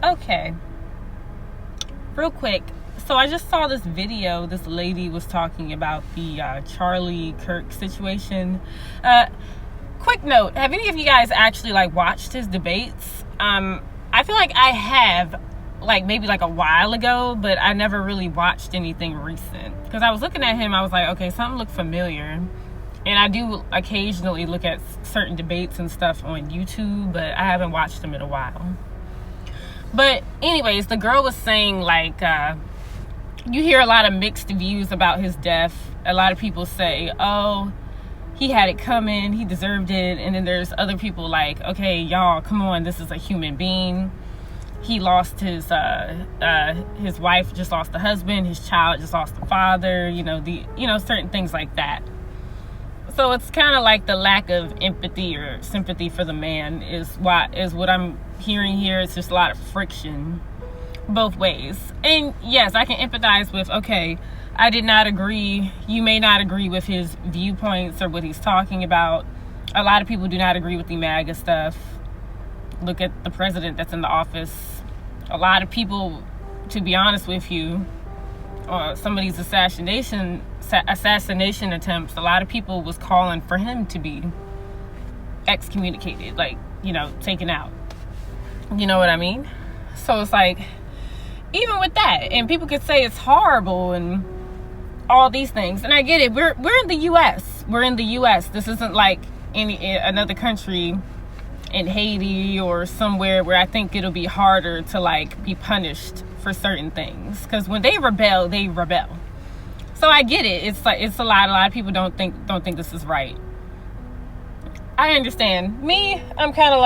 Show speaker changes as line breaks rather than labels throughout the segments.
Okay, real quick. So I just saw this video. This lady was talking about the Charlie Kirk situation. Quick note: have any of you guys actually watched his debates? I feel like I have, maybe a while ago, but I never really watched anything recent. Because I was looking at him, I was like, okay, something looked familiar. And I do occasionally look at certain debates and stuff on YouTube, but I haven't watched them in a while. But anyways, the girl was saying you hear a lot of mixed views about his death. A lot of people say, oh, he had it coming, he deserved it. And then there's other people okay, y'all, come on, this is a human being. He lost his wife just lost the husband, his child just lost the father, certain things like that. So it's kind of like the lack of empathy or sympathy for the man is what I'm hearing here. It's just a lot of friction both ways. And yes, I can empathize with, okay, I did not agree. You may not agree with his viewpoints or what he's talking about. A lot of people do not agree with the MAGA stuff. Look at the president that's in the office. A lot of people, to be honest with you, some of these assassination attempts, a lot of people was calling for him to be excommunicated, taken out. You know what I mean? So it's even with that, and people could say it's horrible and all these things, and I get it. We're in the U.S. We're in the U.S. This isn't like another country in Haiti or somewhere where I think it'll be harder to be punished for certain things, because when they rebel, they rebel. So I get it. It's a lot of people don't think this is right. I understand. Me, I'm kind of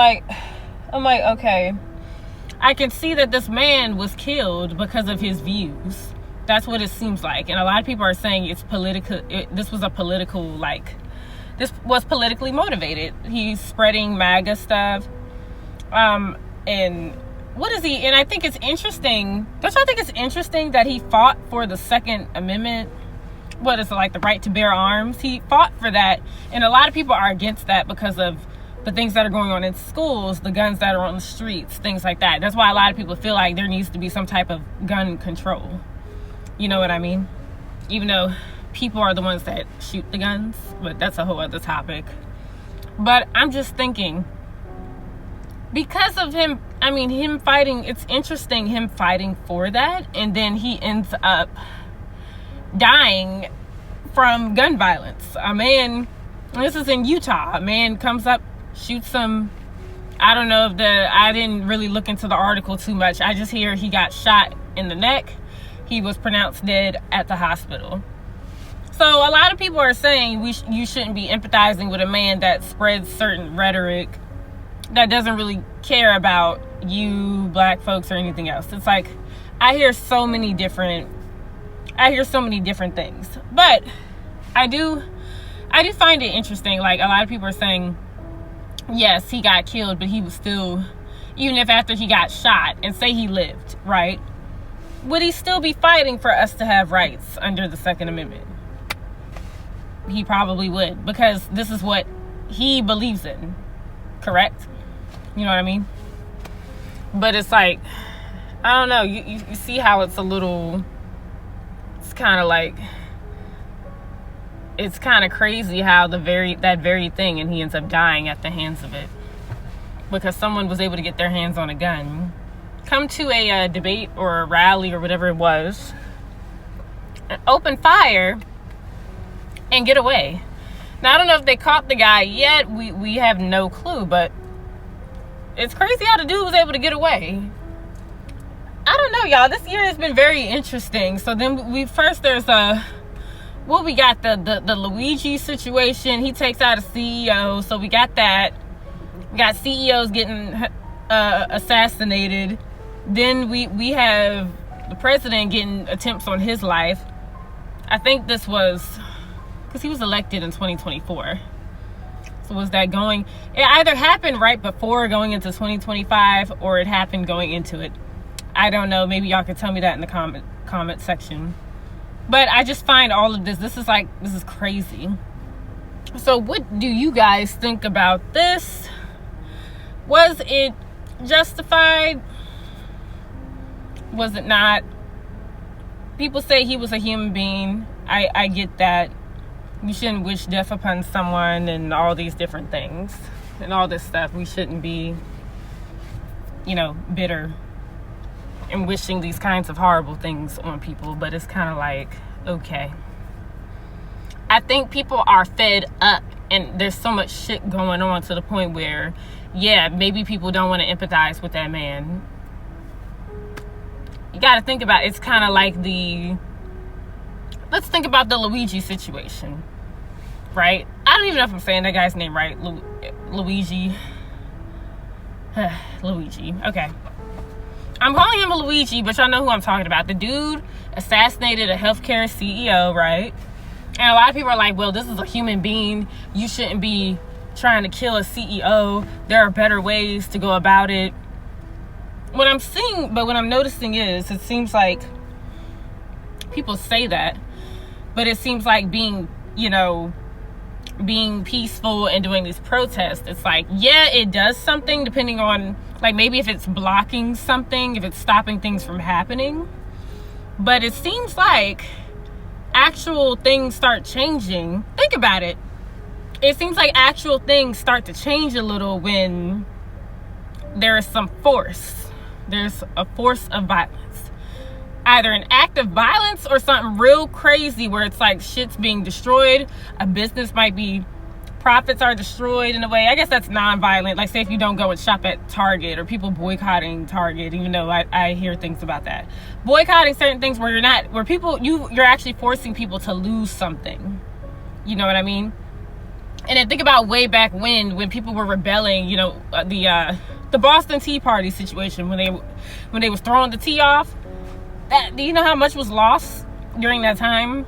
okay, I can see that this man was killed because of his views. That's what it seems like. And a lot of people are saying it's political. This was politically motivated. He's spreading MAGA stuff. And what is he? And I think it's interesting. Don't y'all think it's interesting that he fought for the Second Amendment? What is it, the right to bear arms? He fought for that. And a lot of people are against that because of the things that are going on in schools, the guns that are on the streets, things like that. That's why a lot of people feel like there needs to be some type of gun control. You know what I mean? Even though people are the ones that shoot the guns, but that's a whole other topic. But I'm just thinking, because of him fighting, it's interesting him fighting for that, and then he ends up dying from gun violence. A man, this is in Utah, a man comes up, shoots him. I don't know I didn't really look into the article too much. I just hear he got shot in the neck. He was pronounced dead at the hospital. So a lot of people are saying you shouldn't be empathizing with a man that spreads certain rhetoric that doesn't really care about you, black folks, or anything else. It's I hear so many different things. But I do find it interesting. A lot of people are saying, yes, he got killed, but he was still, even if after he got shot, and say he lived, right? Would he still be fighting for us to have rights under the Second Amendment? He probably would, because this is what he believes in, correct? You know what I mean? But it's I don't know, you see how it's it's kind of it's kind of crazy how that very thing, and he ends up dying at the hands of it because someone was able to get their hands on a gun, come to a debate or a rally or whatever it was, open fire, and get away. Now, I don't know if they caught the guy yet. We have no clue, but it's crazy how the dude was able to get away. I don't know, y'all. This year has been very interesting. So then we got the Luigi situation. He takes out a CEO. So we got that. We got CEOs getting assassinated. Then we have the president getting attempts on his life. I think this was because he was elected in 2024. So was that going? It either happened right before going into 2025 or it happened going into it. I don't know. Maybe y'all could tell me that in the comment section. But I just find all of this is crazy. So what do you guys think about this? Was it justified? Was it not? People say he was a human being. I get that. You shouldn't wish death upon someone and all these different things and all this stuff. We shouldn't be, bitter and wishing these kinds of horrible things on people. But it's kind of like, okay. I think people are fed up and there's so much shit going on to the point where, yeah, maybe people don't want to empathize with that man. You got to think about it. It's kind of like let's think about the Luigi situation, right? I don't even know if I'm saying that guy's name right. Luigi. Luigi. Okay. I'm calling him a Luigi, but y'all know who I'm talking about. The dude assassinated a healthcare CEO, right? And a lot of people are like, well, this is a human being. You shouldn't be trying to kill a CEO. There are better ways to go about it. What I'm noticing is, it seems like people say that, but it seems like being peaceful and doing these protests, it's like, yeah, it does something depending on, like, maybe if it's blocking something, if it's stopping things from happening. But it seems like actual things start changing. Think about it. It seems like actual things start to change a little when there is some force. There's a force of violence. Either an act of violence or something real crazy where it's like shit's being destroyed. A business might be, profits are destroyed in a way. I guess that's non-violent. Like, say if you don't go and shop at Target, or people boycotting Target, even though I hear things about that. Boycotting certain things where you're actually forcing people to lose something. You know what I mean? And then think about way back when people were rebelling, the Boston Tea Party situation, when they was throwing the tea off. Do you know how much was lost during that time?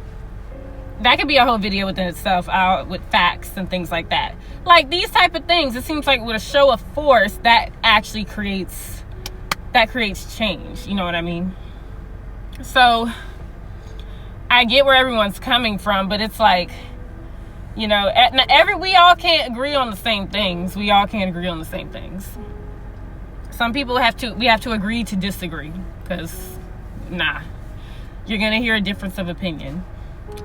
That could be a whole video within itself, with facts and things like that. Like, these type of things, it seems like with a show of force, that actually creates change. You know what I mean? So I get where everyone's coming from, but it's like, we all can't agree on the same things. We all can't agree on the same things. Some people we have to agree to disagree, because you're gonna hear a difference of opinion.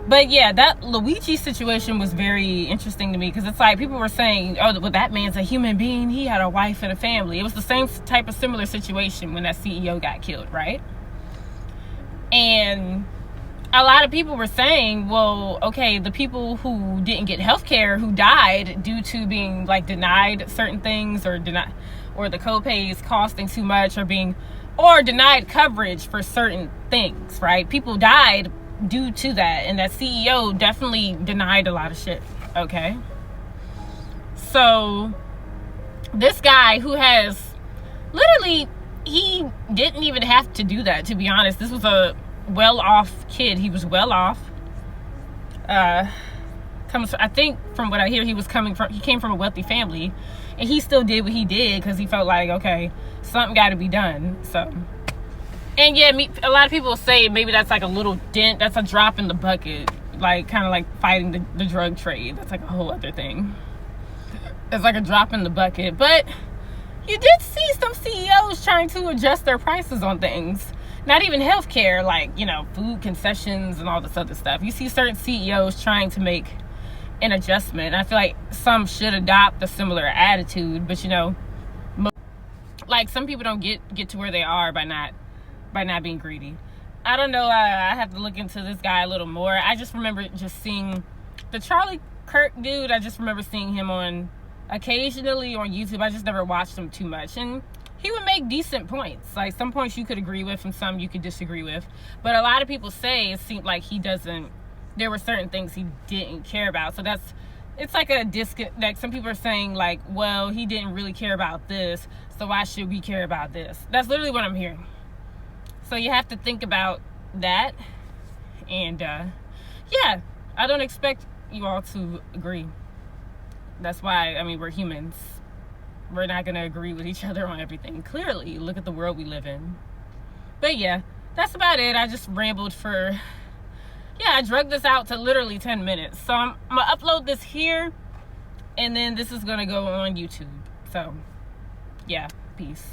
But yeah, that Luigi situation was very interesting to me, because it's like people were saying, oh, well, that man's a human being, he had a wife and a family. It was the same type of similar situation when that CEO got killed, right? And a lot of people were saying, well, okay, the people who didn't get health care, who died due to being like denied certain things, or the co-pays costing too much, or denied coverage for certain things, right? People died due to that, and that CEO definitely denied a lot of shit, okay? So this guy who has literally, he didn't even have to do that, to be honest. This was a well-off kid. He was well off. I think from what I hear, he came from a wealthy family, and he still did what he did because he felt like, okay, something got to be done. So, and yeah, a lot of people say maybe that's like a little dent, that's a drop in the bucket, like kind of like fighting the drug trade. That's like a whole other thing. It's like a drop in the bucket. But you did see some CEOs trying to adjust their prices on things. Not even healthcare, like, food concessions and all this other stuff. You see certain CEOs trying to make an adjustment. I feel like some should adopt a similar attitude, but like, some people don't get to where they are by not being greedy. I don't know. I have to look into this guy a little more. I just remember just seeing the Charlie Kirk dude. I just remember seeing him occasionally on YouTube. I just never watched him too much, and he would make decent points. Like, some points you could agree with and some you could disagree with. But a lot of people say it seemed like there were certain things he didn't care about. So it's like a disconnect. Like, some people are saying, like, well, he didn't really care about this, so why should we care about this? That's literally what I'm hearing. So you have to think about that. And yeah, I don't expect you all to agree. That's why, we're humans. We're not going to agree with each other on everything. Clearly, look at the world we live in. But yeah, that's about it. I just rambled I drug this out to literally 10 minutes. So I'm going to upload this here, and then this is going to go on YouTube. So yeah, peace.